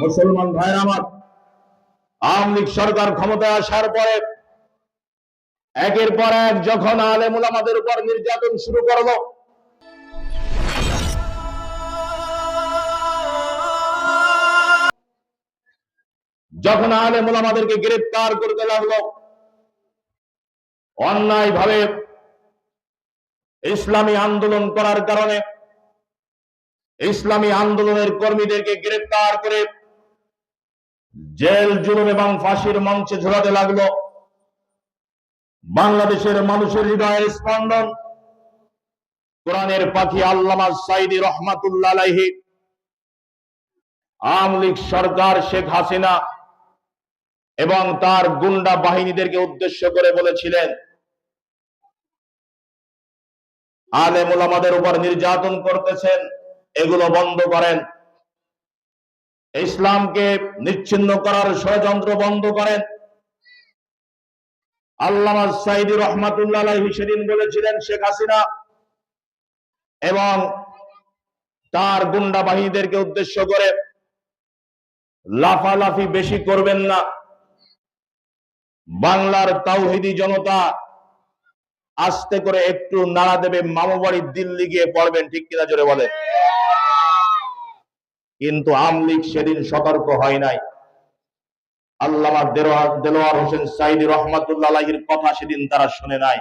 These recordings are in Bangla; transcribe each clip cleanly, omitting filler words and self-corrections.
মুসলমান ভাইরা আমার, আওয়ামী লীগ সরকার ক্ষমতায় আসার পরে একের পর এক যখন আলেম ওলামাদের উপর নির্যাতন শুরু করলো, যখন আলেম ওলামাদেরকে গ্রেফতার করতে লাগলো, অন্যায় ভাবে ইসলামী আন্দোলন করার কারণে ইসলামী আন্দোলনের কর্মীদেরকে গ্রেফতার করে জেল জুলুম এবং ফাঁসির মঞ্চে ঝোলাতে লাগলো। বাংলাদেশের মানুষের হৃদয়ের স্পন্দন কোরআনের পাখি আল্লামা সাঈদী রহমাতুল্লাহ আলাইহি আওয়ামী লীগ সরকার শেখ হাসিনা এবং তার গুন্ডা বাহিনীদেরকে উদ্দেশ্য করে বলেছিলেন, আলেম ওলামাদের উপর নির্যাতন করতেছেন, এগুলো বন্ধ করেন, ইসলামকে নিচ্ছিন্ন করার ষড়যন্ত্র বন্ধ করেন। আল্লামা সাঈদী রহমাতুল্লাহ আলাইহি সেদিন বলেছিলেন, শেখ হাসিনা এবং তার গুন্ডা বাহিনীদেরকে উদ্দেশ্য করে লাফালাফি বেশি করবেন না, বাংলার তাওহীদি জনতা আস্তে করে একটু নাড়া দেবে, মামু বাড়ি দিল্লি গিয়ে পড়বেন, ঠিক কিনা জোরে বলে। কিন্তু আওয়ামী লীগ সেদিন সতর্ক হয় নাই। আল্লামা দেলোয়ার হোসেন সাঈদী রহমাতুল্লাহ আলাইহির কথা সেদিন তারা শুনে নাই,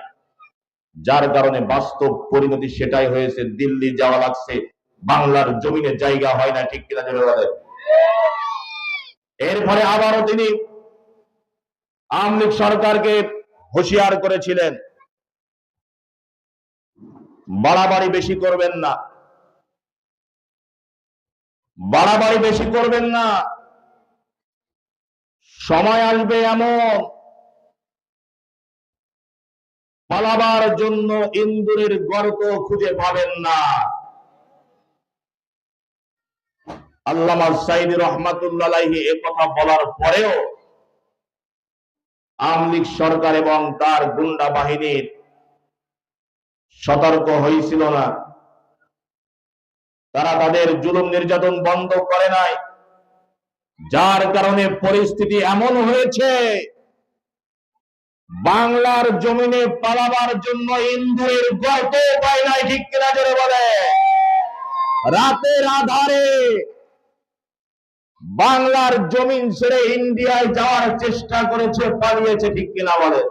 যার কারণে বাস্তব পরিণতি সেটাই হয়েছে, দিল্লি যাওয়া লাগছে, বাংলার জমিনে জায়গা হয় না, ঠিক কিনা জোরে বলে। এরপরে আবারও তিনি আওয়ামী লীগ সরকারকে হুঁশিয়ার করেছিলেন, বাড়াবাড়ি বেশি করবেন না, বাড়াবাড়ি বেশি করবেন না, সময় আসবে এমন পালাবার জন্য ইন্দুরের গর্ত খুঁজে পাবেন না। আল্লামা সাঈদী রহমাতুল্লাহ আলাইহি এ কথা বলার পরেও আওয়ামী লীগ সরকার এবং তার গুন্ডা বাহিনীর সতর্ক হয়েছিল না, তারা তাদের জুলুম নির্যাতন বন্ধ করে নাই, যার কারণে পরিস্থিতি এমন হয়েছে বাংলার জমিনে পালাবার জন্য ইন্দুরের গর্ত পায় নাই, ঠিক কিনা জোরে বলে। রাতের আধারে বাংলার জমিন ছেড়ে ইন্ডিয়ায় যাওয়ার চেষ্টা করেছে, পালিয়েছে, ঠিক কিনা বলে।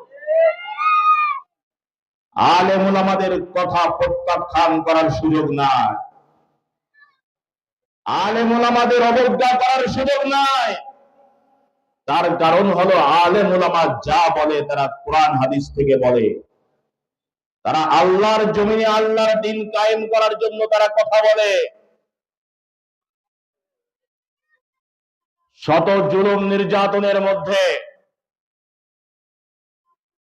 আলেম ওলামাদের কথা প্রত্যাখ্যান করার সুযোগ নাই, আলেম ওলামাদের অবজ্ঞা করার সুযোগ নাই। তার কারণ হলো আলেম ওলামা যা বলে তারা কোরআন হাদিস থেকে বলে, তারা আল্লাহর জমিনে আল্লাহর দ্বীন কায়েম করার জন্য তারা কথা বলে। শত জুলুম নির্যাতনের মধ্যে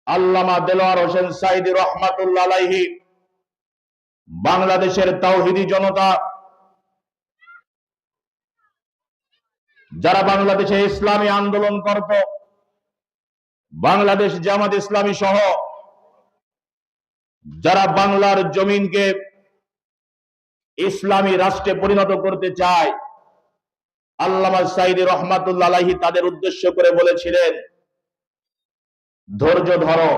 আল্লামা দেলোয়ার হোসেন সাঈদী রহমাতুল্লাহ আলাইহি বাংলাদেশের তাওহীদি জনতা, যারা বাংলাদেশে ইসলামী আন্দোলন করত, বাংলাদেশ জামাত ইসলামী সহ যারা বাংলার জমিনকে ইসলামী রাষ্ট্রে পরিণত করতে চায়, আল্লামা সাঈদী রহমাতুল্লাহ আলাইহি তাদের উদ্দেশ্য করে বলেছিলেন, ধৈর্য ধরো,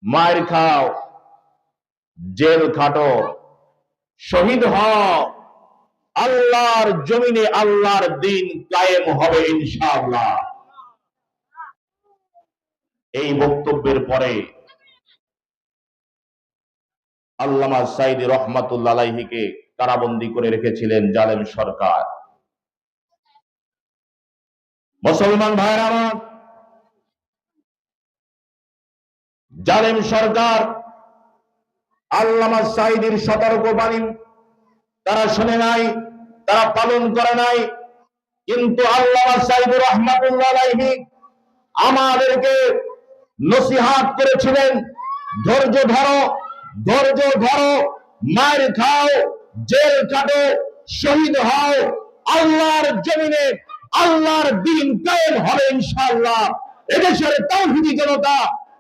মায়ের খাও, জেল খাটো, শহীদ হও, আল্লাহর জমিনে আল্লাহর দ্বীন কায়েম হবে ইনশাআল্লাহ। এই বক্তব্যের পরে আল্লামা সাঈদী রহমাতুল্লাহ আলাইহিকে কারাবন্দী করে রেখেছিলেন জালেম সরকার। মুসলমান ভাইরা আমার, জালেম সরকার আল্লামা সাঈদীর সতর্কবাণী তারা শুনে নাই, তারা পালন করে নাই। কিন্তু আল্লামা সাঈদী রহমাতুল্লাহ আলাইহি আমাদেরকে নসিহত করেছিলেন, ধৈর্য ধরো, ধৈর্য ধরো, মার খাও, জেল কাটো, শহীদ হও, আল্লাহর জমিনে আল্লাহর দ্বীন কায়েম হবে ইনশাআল্লাহ। এদেশের তাওহীদি জনতা,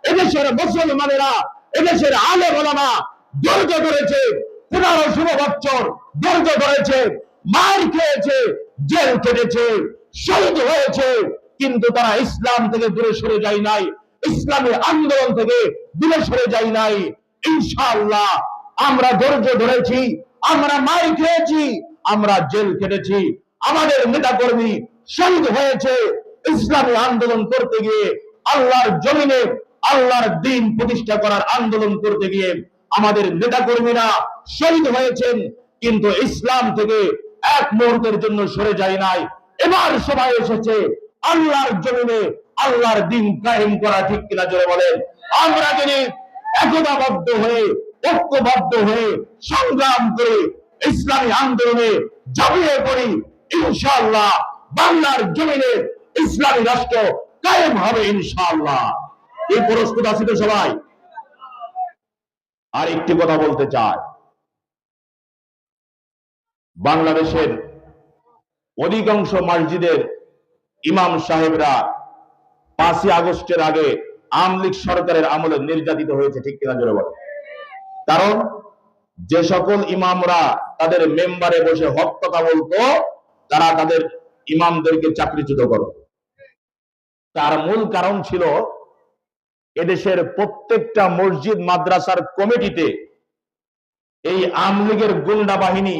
এদেশের মুসলমানেরা, এদেশের আলেম ওলামা ধৈর্য ধরেছে, 15-16 বছর ধৈর্য ধরেছে, মার খেয়েছে, জেল কেটেছে, শহীদ হয়েছে, কিন্তু তারা ইসলাম থেকে দূরে সরে যায় নাই, ইসলামী আন্দোলন থেকে দূরে সরে যায় নাই। ইনশাআল্লাহ আমরা ধৈর্য ধরেছি, আমরা মার খেয়েছি, আমরা জেল কেটেছি, আমাদের নেতাকর্মী শহীদ হয়েছে ইসলামী আন্দোলন করতে গিয়ে, আল্লাহর জমিনে আল্লাহর দ্বীন প্রতিষ্ঠা করার আন্দোলন করতে গিয়ে আমাদের নেতাকর্মীরা শহীদ হয়েছেন, কিন্তু ইসলাম থেকে এক মুহূর্তের জন্য সরে যায় নাই। এবার সময় এসেছে আল্লাহর জমিনে আল্লাহর দ্বীন কায়েম করা, ঠিক কিনা জোরে বলেন। আমরা যদি একতাবদ্ধ হয়ে, ঐক্যবদ্ধ হয়ে সংগ্রাম করে ইসলামী আন্দোলনে ঝাঁপিয়ে পড়ি, ইনশাআল্লাহ বাংলার জমিনে ইসলামী রাষ্ট্র কায়েম হবে ইনশাআল্লাহ। এই প্রস্তুত আছি তো সবাই? আর একটি কথা বলতে চাই, বাংলাদেশের অধিকাংশ মসজিদের ইমাম সাহেবরা 5ই আগস্টের আগে আওয়ামী লীগ সরকারের আমলে নির্যাতিত হয়েছে, ঠিক কিনা জোরে বলেন। কারণ যে সকল ইমামরা তাদের মেম্বারে বসে হক কথা বলতো, তারা তাদের ইমামদেরকে চাকরিচ্যুত করত। তার মূল কারণ ছিল এদেশের প্রত্যেকটা মসজিদ মাদ্রাসার কমিটিতে এই আওয়ামী লীগের গুন্ডা বাহিনী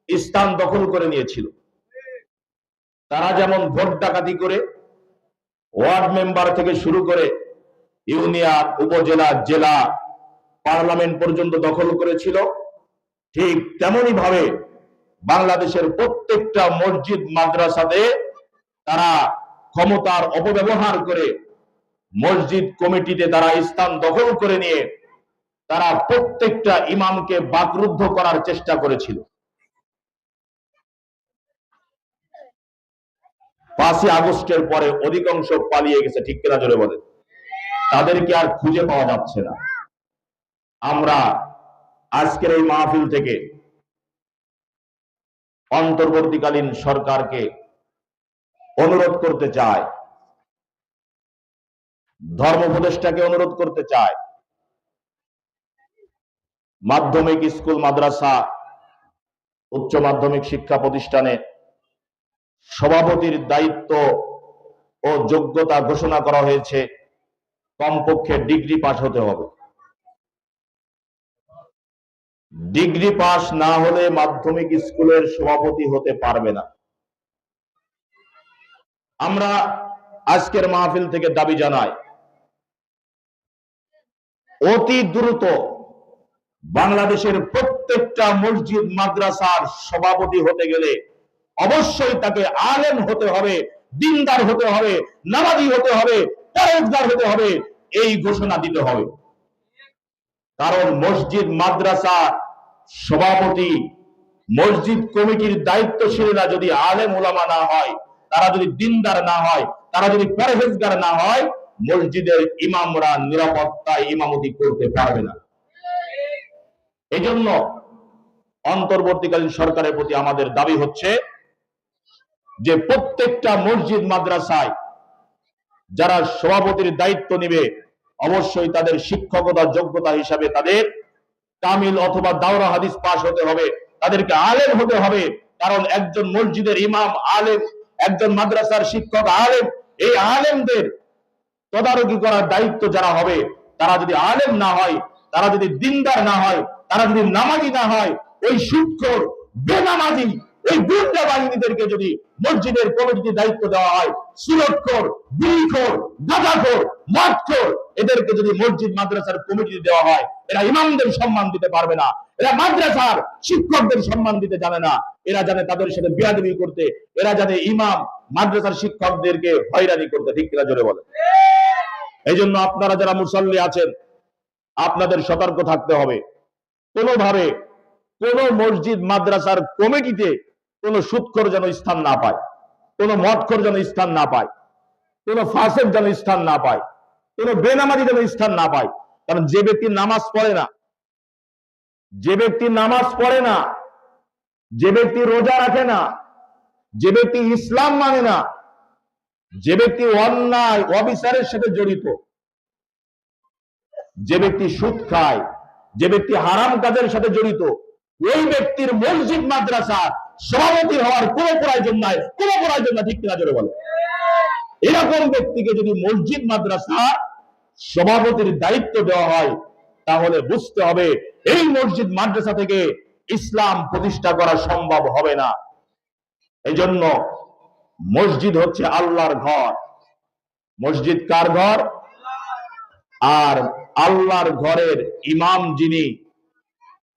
স্থান দখল করে নিয়েছিল। তারা যেমন ভোট ডাকাতি করে ওয়ার্ড মেম্বার থেকে শুরু করে ইউনিয়ন, উপজেলা, জেলা, পার্লামেন্ট পর্যন্ত দখল করেছিল, ঠিক তেমনি ভাবে বাংলাদেশের প্রত্যেকটা মসজিদ মাদ্রাসাতে তারা ক্ষমতার অপব্যবহার করে মসজিদ কমিটিতে তারা স্থান দখল করে নিয়ে তারা প্রত্যেকটা ইমামকে বাকরুদ্ধ করার চেষ্টা করেছিল। 5ই আগস্টের পরে অধিকাংশ পালিয়ে গেছে, ঠিক কিনা জোরে বলেন। তাদেরকে আর খুঁজে পাওয়া যাচ্ছে না। আমরা আজকের এই মাহফিল থেকে অন্তর্বর্তীকালীন সরকারকে অনুরোধ করতে চাই, ধর্ম উপদেষ্টাকে অনুরোধ করতে চাই, মাধ্যমিক স্কুল, মাদ্রাসা, উচ্চ মাধ্যমিক শিক্ষা প্রতিষ্ঠানে সভাপতির দায়িত্ব ও যোগ্যতা ঘোষণা করা হয়েছে, কমপক্ষে ডিগ্রি পাস হতে হবে। ডিগ্রি পাস না হলে মাধ্যমিক স্কুলের সভাপতি হতে পারবে না। আমরা আজকের মাহফিল থেকে দাবি জানাই, অতি দ্রুত বাংলাদেশের প্রত্যেকটা মসজিদ মাদ্রাসার সভাপতি হতে গেলে অবশ্যই তাকে আলেম হতে হবে, দিনদার হতে হবে, নামাজি হতে হবে, পরহেজগার হতে হবে, এই ঘোষণা দিতে হবে। কারণ মসজিদ মাদ্রাসা সভাপতি, মসজিদ কমিটির দায়িত্বশীলরা যদি আলেম ওলামা না হয়, তারা যদি দিনদার না হয়, তারা যদি পরহেজগার না হয়, মসজিদের ইমামরা নিরাপত্তায় ইমামতি করতে পারবে না। এই জন্য অন্তর্বর্তীকালীন সরকারের প্রতি আমাদের দাবি হচ্ছে যে প্রত্যেকটা মসজিদ মাদ্রাসায় যারা সভাপতির দায়িত্ব নেবে, অবশ্যই তাদের শিক্ষকতা যোগ্যতা হিসাবে তাদের কামিল অথবা দাওরা হাদিস পাস হতে হবে, তাদেরকে আলেম হতে হবে। কারণ একজন মসজিদের ইমাম আলেম, একজন মাদ্রাসার শিক্ষক আলেম। এই আলেমদের তদারকি করার দায়িত্ব যারা হবে, তারা যদি আলেম না হয়, তারা যদি দিনদার না হয়, তারা যদি নামাজি না হয়, ওই সুদখোর, বেনামাজি, ওই গুন্ডা বাহিনীদেরকে যদি মসজিদের কমিটিতে দায়িত্ব দেওয়া হয়, সুরতখোর, বিড়িখোর, গাঁজাখোর, মদখোর, এদেরকে যদি মসজিদ মাদ্রাসার কমিটিতে দেওয়া হয়, এরা ইমামদের সম্মান দিতে পারবে না, এরা মাদ্রাসার শিক্ষকদের সম্মান দিতে জানে না, এরা জানে তাদের সাথে বেয়াদবি করতে, এরা জানে ইমাম মাদ্রাসার শিক্ষকদেরকে হয়রানি করতে, ঠিক কিনা জোরে বলে। এই জন্য আপনারা যারা মুসল্লি আছেন, আপনাদের সতর্ক থাকতে হবে, কোনোভাবে কোন মসজিদ মাদ্রাসার কমিটিতে কোন সুদখোর যেন স্থান না পায়, কোন মদখোর যেন স্থান না পায়, কোন ফাসেক যেন স্থান না পায়, কোন বেনামাজি যেন স্থান না পায়। কারণ যে ব্যক্তি নামাজ পড়ে না, যে ব্যক্তি নামাজ পড়ে না, যে ব্যক্তি রোজা রাখে না, যে ব্যক্তি ইসলাম মানে না, যে ব্যক্তি অন্যায় অবিচারের সাথে জড়িত, যে ব্যক্তি সুদ খায়, যে ব্যক্তি হারাম কাজের সাথে জড়িত, ওই ব্যক্তির মসজিদ মাদ্রাসা সভাপতি হওয়ার কোনো প্রয়োজন নাই, কোনো প্রয়োজন না, ঠিক কিনা জোরে বলে? এরকম ব্যক্তিকে যদি মসজিদ মাদ্রাসা সভাপতির দায়িত্ব দেওয়া হয়, তাহলে বুঝতে হবে এই মসজিদ মাদ্রাসা থেকে ইসলাম প্রতিষ্ঠা করা সম্ভব হবে না। এই জন্য মসজিদ হচ্ছে আল্লাহর ঘর। মসজিদ কার ঘর? আর আল্লাহর ঘরের ইমাম যিনি,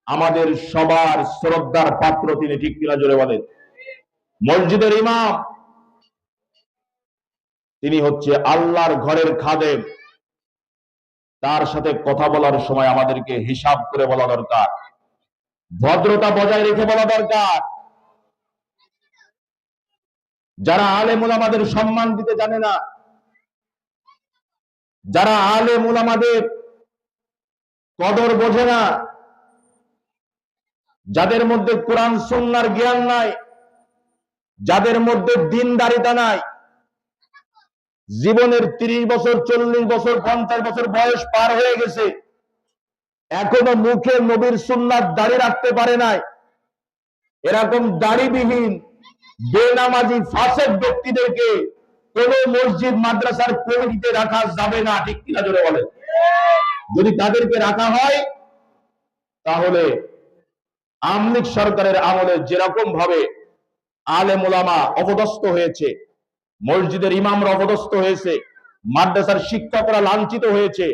আমাদের সবার শ্রদ্ধার পাত্র তিনি, ঠিক কিনা জোরে বলেন? মসজিদের ইমাম তিনি হচ্ছে আল্লাহর ঘরের খাদেম। তার সাথে কথা বলার সময় আমাদেরকে হিসাব করে বলা দরকার, ভদ্রতা বজায় রেখে বলা দরকার। যারা আলেম উলামাদের সম্মান দিতে জানে না, যারা আলেম উলামাদের কদর বোঝে না, যাদের মধ্যে কোরআন সুন্নাহর জ্ঞান নাই, যাদের মধ্যে দ্বীনদারিতা নাই, জীবনের 30 বছর 40 বছর 50 বছর বয়স পার হয়ে গেছে, এখনো মুখে নবীর সুন্নাত দাড়ি রাখতে পারে নাই, এরকম দাড়িবিহীন বেনামাজি ফাসেক ব্যক্তিদেরকে কোন মসজিদ মাদ্রাসার কমিটিতে রাখা যাবে না, ঠিক কিনা জোরে বলে? যদি তাদেরকে রাখা হয়, তাহলে আওয়ামী লীগ সরকারের আমলে যেরকম ভাবে আলেম ওলামা অপদস্থ হয়েছে, মসজিদের ইমামরা অপদস্থ হয়েছে, মাদ্রাসার শিক্ষকরা লাঞ্ছিত হয়েছে,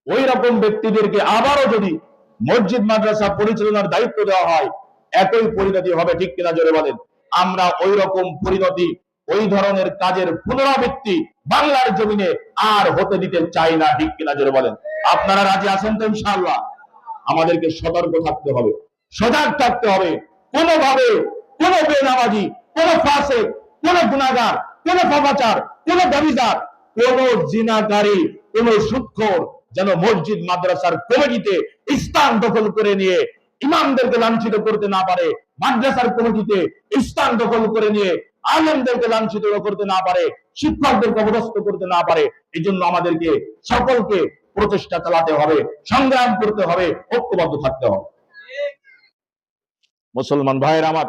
ওই রকম ব্যক্তিদেরকে আবারও যদি মসজিদ মাদ্রাসা পরিচালনার দায়িত্ব দেওয়া হয়, একই পরিণতি হবে, ঠিক কিনা জোরে বলেন? আমরা ওই রকম পরিণতি, ওই ধরনের কাজের পুনরাবৃত্তি বাংলার জমিনে আর হতে দিতে চাই না, ঠিক কিনা জোরে বলেন? আপনারা রাজি আছেন তো? ইনশাআল্লাহ। আমাদেরকে সতর্ক থাকতে হবে, সজাগ থাকতে হবে। কোনোভাবে কোন বেনামাজি, কোন ফাসিক, কোন গুনাহগার, কোন পাপাচার, কোন দাবিদার, কোন জিনাকারী, কোন সুদখোর যেন মসজিদ মাদ্রাসার কমিটিতে স্থান দখল করে নিয়ে ইমামদেরকে লাঞ্ছিত করতে না পারে, মাদ্রাসার কমিটিতে স্থান দখল করে নিয়ে আলেমদেরকে লাঞ্ছিত করতে না পারে, শিক্ষকদেরকে অপদস্থ করতে না পারে। এই জন্য আমাদেরকে সকলকে প্রচেষ্টা চালাতে হবে, সংগ্রাম করতে হবে, ঐক্যবদ্ধ থাকতে হবে। মুসলমান ভাইয়ের আমার,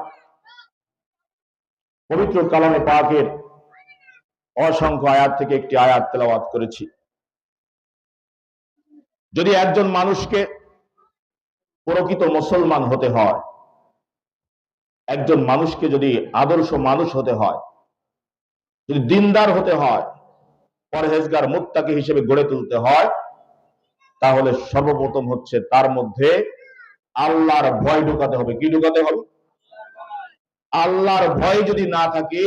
পবিত্র কালামে পাকের অসংখ্য আয়াত থেকে একটি আয়াত তেলাওয়াত করেছি। যদি একজন মানুষকে প্রকৃত মুসলমান হতে হয়, একজন মানুষকে যদি আদর্শ মানুষ হতে হয়, যদি দিনদার হতে হয়, পরহেজগার মুত্তাকি হিসেবে গড়ে তুলতে হয়, তাহলে সর্বপ্রথম হচ্ছে তার মধ্যে আল্লাহর ভয় ঢুকাতে হবে। কি ঢুকাতে হবে? আল্লাহর ভয় যদি না থাকে,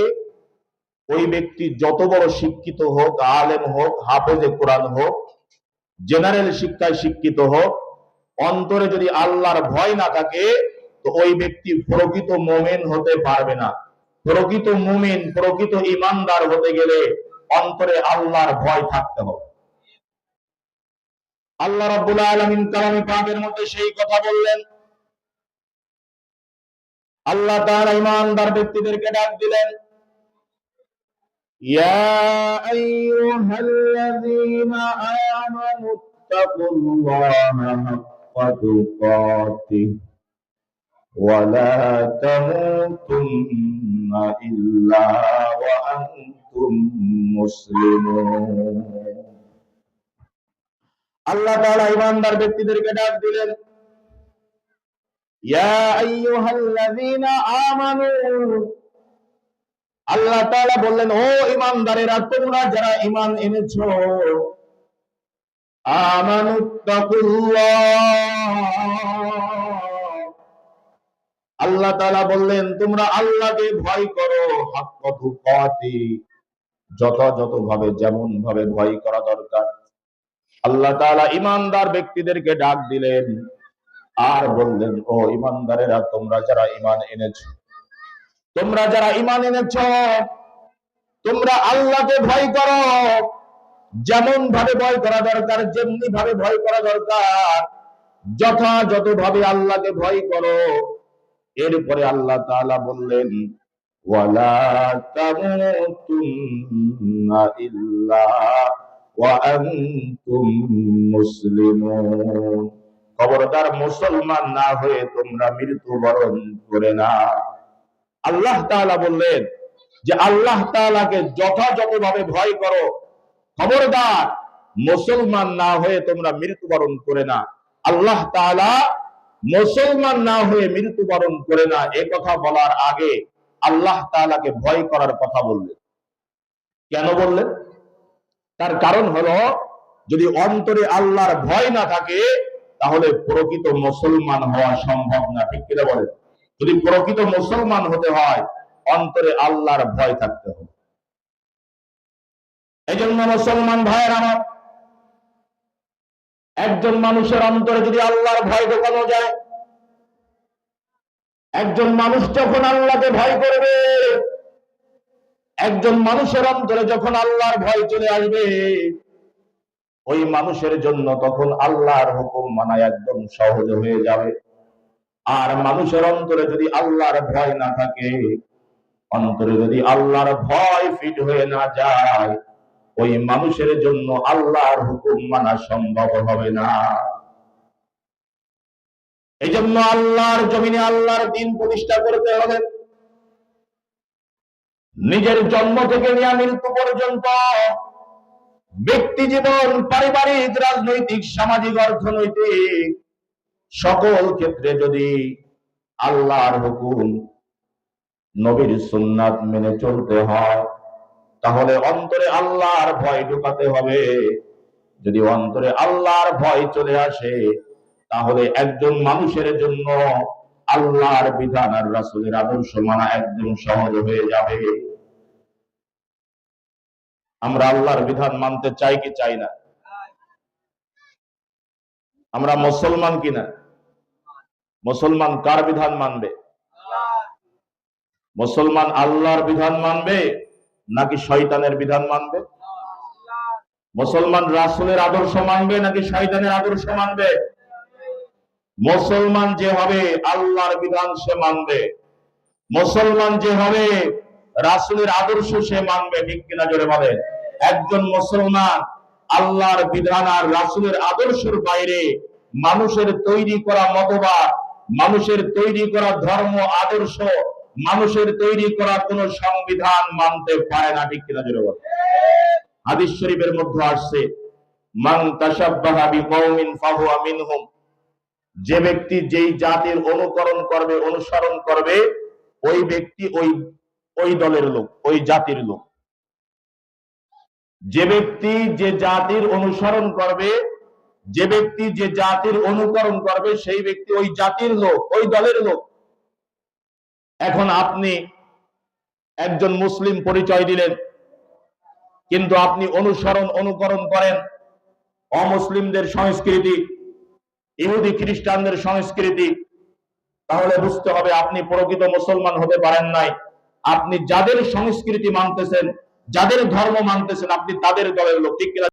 ওই ব্যক্তি যত বড় শিক্ষিত হোক, আলেম হোক, হাফেজে কোরআন হোক, জেনারেল শিক্ষায় শিক্ষিত হোক, অন্তরে যদি আল্লাহর ভয় না থাকে, তো ওই ব্যক্তি প্রকৃত মুমিন হতে পারবে না। প্রকৃত মুমিন, প্রকৃত ঈমানদার হতে গেলে অন্তরে আল্লাহর ভয় থাকতে হবে। আল্লাহ রাব্বুল আলামিন কালামে পাকের মধ্যে সেই কথা বললেন। আল্লাহ তাআলা ঈমানদার ব্যক্তিদেরকে ডাক দিলেন, ইয়া আইয়ুহাল্লাযীনা আমানুত্তাকুল্লাহা হাক্কা তুকাতিহি ওয়া লা তামুতুন্না ইল্লা ওয়া আনতুম মুসলিমুন। আল্লাহ তাআলা ঈমানদার ব্যক্তিদেরকে ডাক দিলেন, ইয়া আইয়ুহাল্লাযীনা আমানু। আল্লাহ তাআলা বললেন, ও ঈমানদারেরা, তোমরা যারা ঈমান এনেছো, আমানুত্তাকুল্লাহ। আল্লাহ তাআলা বললেন, তোমরা আল্লাহকে ভয় করো, হাক্কা তুকাতি, যথাযথভাবে, যেমন ভাবে ভয় করা দরকার। আল্লাহ তাআলা ঈমানদার ব্যক্তিদেরকে ডাক দিলেন আর বললেন, ও ঈমানদারেরা, তোমরা যারা ঈমান এনেছো, তোমরা যারা ঈমান এনেছো, তোমরা আল্লাহকে ভয় করো, যেমন ভাবে ভয় করা দরকার, যেমনি ভাবে ভয় করা দরকার, যথাযথভাবে আল্লাহকে ভয় করো। এরপরে আল্লাহ তাআলা বললেন, ওয়ালা তামুতুন্না ইল্লা ওয়া আনতুম মুসলিমুন। খবরদার মুসলমান না হয়ে তোমরা মৃত্যুবরণ করে না। আল্লাহ তাআলা বললেন যে আল্লাহ তাআলাকে যথাযথভাবে ভয় করো, খবরদার মুসলমান না হয়ে তোমরা মৃত্যুবরণ করে না। আল্লাহ তাআলা মুসলমান না হয়ে মৃত্যুবরণ করে না, এ কথা বলার আগে আল্লাহ তাআলাকে ভয় করার কথা বললেন। কেন বললেন? তার কারণ হলো, যদি অন্তরে আল্লাহর ভয় না থাকে তাহলে প্রকৃত মুসলমান হওয়া সম্ভব না। ঠিক কিনা বলেন? যদি প্রকৃত মুসলমান হতে হয় অন্তরে আল্লাহর ভয় থাকতে হবে। এই জন্য মুসলমান ভাইয়ের আমার, একজন মানুষের অন্তরে যদি আল্লাহর ভয় ঢোকানো যায়, একজন মানুষ যখন আল্লাহকে ভয় করবে, একজন মানুষের অন্তরে যখন আল্লাহর ভয় চলে আসবে, ওই মানুষের জন্য তখন আল্লাহর হুকুম মানা একদম সহজ হয়ে যাবে। আর মানুষের অন্তরে যদি আল্লাহর ভয় না থাকে, অন্তরে যদি আল্লাহর ভয় ফিট হয়ে না যায়, ওই মানুষের জন্য আল্লাহর হুকুম মানা সম্ভব হবে না। এই জন্য আল্লাহর জমিনে আল্লাহর দ্বীন প্রতিষ্ঠা করতে হবে। নিজের জন্ম থেকে নিয়ে মৃত্যু পর্যন্ত ব্যক্তি জীবন, পারিবারিক, রাজনৈতিক, সামাজিক, অর্থনৈতিক সকল ক্ষেত্রে যদি আল্লাহর হুকুম, নবীর সুন্নাত মেনে চলতে হয়, তাহলে অন্তরে আল্লাহর ভয় ঢোকাতে হবে। যদি অন্তরে আল্লাহর ভয় চলে আসে, তাহলে একজন মানুষের জন্য আল্লাহর বিধান আর রাসূলের আদর্শ মানা একদম সহজ হয়ে যাবে। আমরা আল্লাহর বিধান মানতে চাই কি চাই না? আমরা মুসলমান কিনা? মুসলমান কার বিধান মানবে? মুসলমান আল্লাহর বিধান মানবে নাকি শয়তানের বিধান মানবে? মুসলমান রাসূলের আদর্শ মানবে নাকি শয়তানের আদর্শ মানবে? মুসলমান যে হবে আল্লাহর বিধান সে মানবে, মুসলমান যে হবে রাসূলের আদর্শ সে মানবে। ঠিক কিনা জোরে বলেন? একজন মুসলমান আল্লাহর বিধান আর রাসূলের আদর্শের বাইরে মানুষের তৈরি করা মতবাদ, মানুষের তৈরি করা ধর্ম আদর্শ, মানুষের তৈরি করা কোন সংবিধান মানতে পারে না। ঠিক কিনা জোরে বলেন? হাদিস শরীফের মধ্যে আসছে, মান তাশাব্বাহা বিকওমিন ফাহুয়া মিনহুম, যে ব্যক্তি যেই জাতির অনুকরণ করবে, অনুসরণ করবে, ওই ব্যক্তি ওই দলের লোক, ওই জাতির লোক। যে ব্যক্তি যে জাতির অনুসরণ করবে, যে ব্যক্তি যে জাতির অনুকরণ করবে, সেই ব্যক্তি ওই জাতির লোক, ওই দলের লোক। এখন আপনি একজন মুসলিম পরিচয় দিলেন, কিন্তু আপনি অনুকরণ করেন অমুসলিমদের সংস্কৃতি, ইহুদি খ্রিস্টানদের সংস্কৃতি, তাহলে বুঝতে হবে আপনি প্রকৃত মুসলমান হতে পারেন নাই। আপনি যাদের সংস্কৃতি মানতেছেন, যাদের ধর্ম মানতেছেন, আপনি তাদের দলের লোক। ঠিক কিনা?